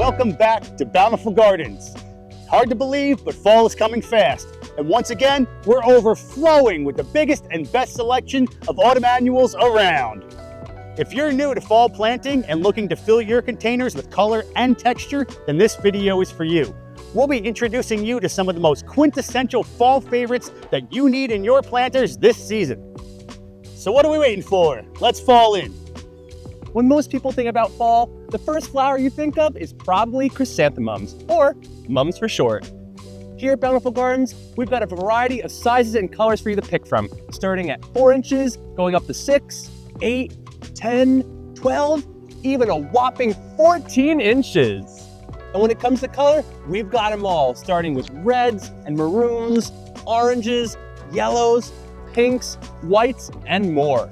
Welcome back to Bountiful Gardens. Hard to believe, but fall is coming fast. And once again, we're overflowing with the biggest and best selection of autumn annuals around. If you're new to fall planting and looking to fill your containers with color and texture, then this video is for you. We'll be introducing you to some of the most quintessential fall favorites that you need in your planters this season. So what are we waiting for? Let's fall in. When most people think about fall, the first flower you think of is probably chrysanthemums, or mums for short. Here at Bountiful Gardens, we've got a variety of sizes and colors for you to pick from, starting at 4 inches, going up to 6, 8, 10, 12, even a whopping 14 inches. And when it comes to color, we've got them all, starting with reds and maroons, oranges, yellows, pinks, whites, and more.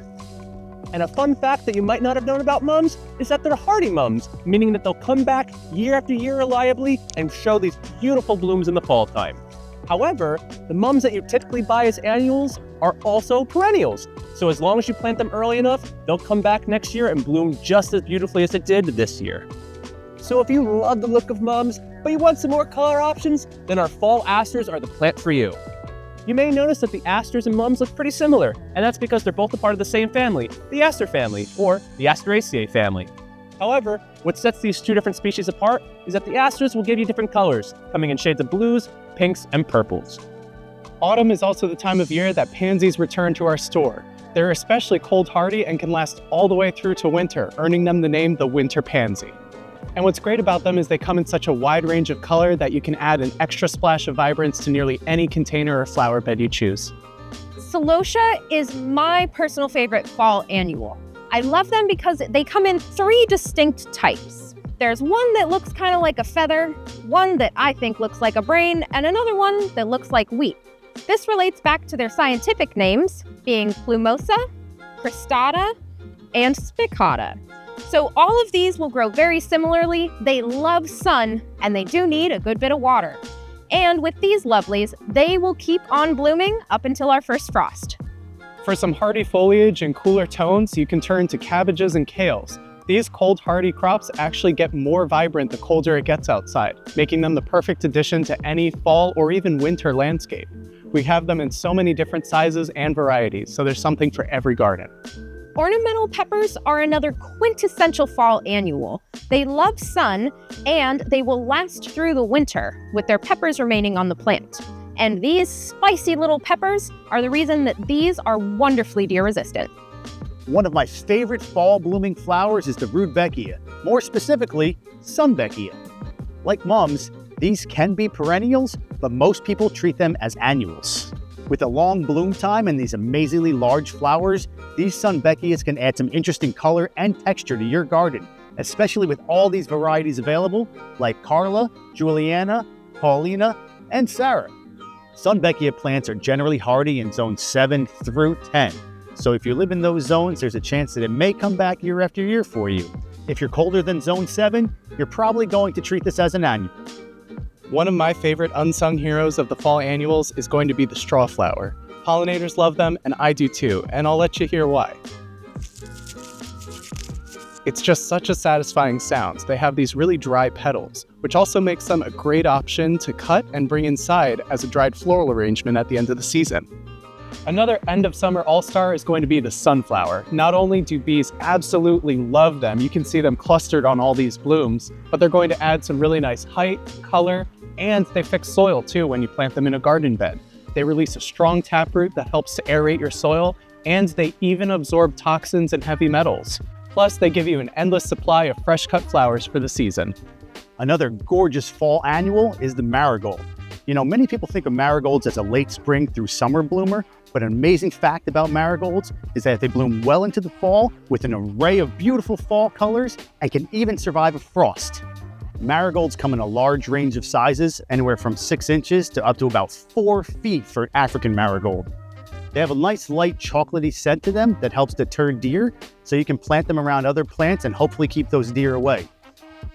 And a fun fact that you might not have known about mums is that they're hardy mums, meaning that they'll come back year after year reliably and show these beautiful blooms in the fall time. However, the mums that you typically buy as annuals are also perennials. So as long as you plant them early enough, they'll come back next year and bloom just as beautifully as it did this year. So if you love the look of mums, but you want some more color options, then our fall asters are the plant for you. You may notice that the asters and mums look pretty similar, and that's because they're both a part of the same family, the aster family, or the Asteraceae family. However, what sets these two different species apart is that the asters will give you different colors, coming in shades of blues, pinks, and purples. Autumn is also the time of year that pansies return to our store. They're especially cold hardy and can last all the way through to winter, earning them the name the winter pansy. And what's great about them is they come in such a wide range of color that you can add an extra splash of vibrance to nearly any container or flower bed you choose. Celosia is my personal favorite fall annual. I love them because they come in 3 distinct types. There's one that looks kind of like a feather, one that I think looks like a brain, and another one that looks like wheat. This relates back to their scientific names, being plumosa, cristata, and spicata. So all of these will grow very similarly. They love sun, and they do need a good bit of water. And with these lovelies, they will keep on blooming up until our first frost. For some hardy foliage and cooler tones, you can turn to cabbages and kales. These cold hardy crops actually get more vibrant the colder it gets outside, making them the perfect addition to any fall or even winter landscape. We have them in so many different sizes and varieties, so there's something for every garden. Ornamental peppers are another quintessential fall annual. They love sun, and they will last through the winter, with their peppers remaining on the plant. And these spicy little peppers are the reason that these are wonderfully deer resistant. One of my favorite fall blooming flowers is the Rudbeckia, more specifically, Sunbeckia. Like mums, these can be perennials, but most people treat them as annuals. With a long bloom time and these amazingly large flowers, these Sunbeckias can add some interesting color and texture to your garden, especially with all these varieties available, like Carla, Juliana, Paulina, and Sarah. Sunbeckia plants are generally hardy in zones 7 through 10, so if you live in those zones, there's a chance that it may come back year after year for you. If you're colder than zone 7, you're probably going to treat this as an annual. One of my favorite unsung heroes of the fall annuals is going to be the Strawflower. Pollinators love them, and I do too, and I'll let you hear why. It's just such a satisfying sound. They have these really dry petals, which also makes them a great option to cut and bring inside as a dried floral arrangement at the end of the season. Another end of summer all-star is going to be the sunflower. Not only do bees absolutely love them, you can see them clustered on all these blooms, but they're going to add some really nice height, color, and they fix soil too when you plant them in a garden bed. They release a strong taproot that helps to aerate your soil, and they even absorb toxins and heavy metals. Plus, they give you an endless supply of fresh cut flowers for the season. Another gorgeous fall annual is the marigold. You know, many people think of marigolds as a late spring through summer bloomer, but an amazing fact about marigolds is that they bloom well into the fall with an array of beautiful fall colors and can even survive a frost. Marigolds come in a large range of sizes, anywhere from 6 inches to up to about 4 feet for an African marigold. They have a nice light chocolatey scent to them that helps deter deer, so you can plant them around other plants and hopefully keep those deer away.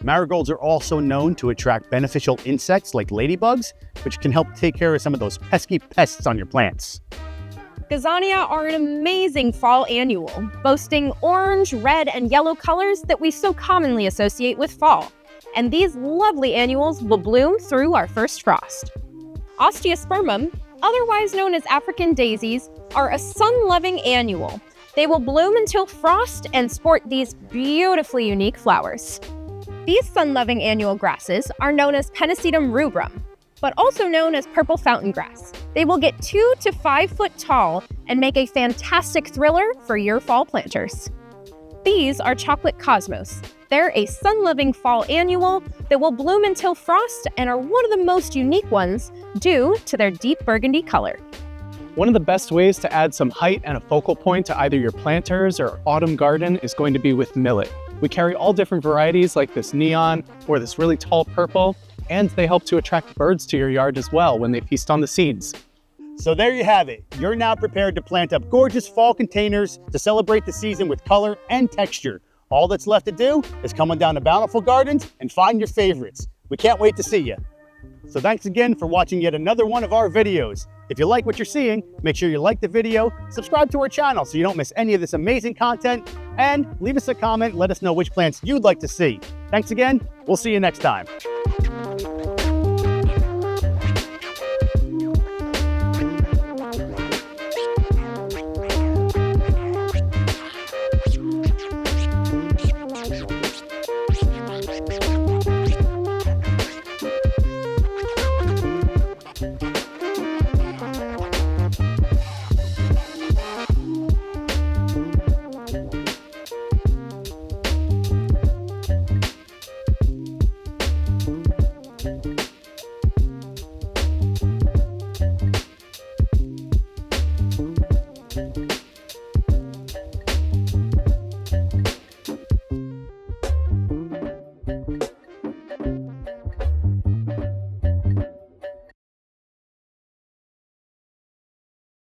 Marigolds are also known to attract beneficial insects like ladybugs, which can help take care of some of those pesky pests on your plants. Gazania are an amazing fall annual, boasting orange, red, and yellow colors that we so commonly associate with fall. and these lovely annuals will bloom through our first frost. Osteospermum, otherwise known as African daisies, are a sun-loving annual. They will bloom until frost and sport these beautifully unique flowers. These sun-loving annual grasses are known as Pennisetum rubrum, but also known as purple fountain grass. They will get 2 to 5 foot tall and make a fantastic thriller for your fall planters. These are chocolate cosmos. They're a sun-loving fall annual that will bloom until frost and are one of the most unique ones due to their deep burgundy color. One of the best ways to add some height and a focal point to either your planters or autumn garden is going to be with millet. We carry all different varieties like this neon or this really tall purple, and they help to attract birds to your yard as well when they feast on the seeds. So there you have it. You're now prepared to plant up gorgeous fall containers to celebrate the season with color and texture. All that's left to do is come on down to Bountiful Gardens and find your favorites. We can't wait to see you. So thanks again for watching yet another one of our videos. If you like what you're seeing, make sure you like the video, subscribe to our channel so you don't miss any of this amazing content, and leave us a comment, let us know which plants you'd like to see. Thanks again, we'll see you next time.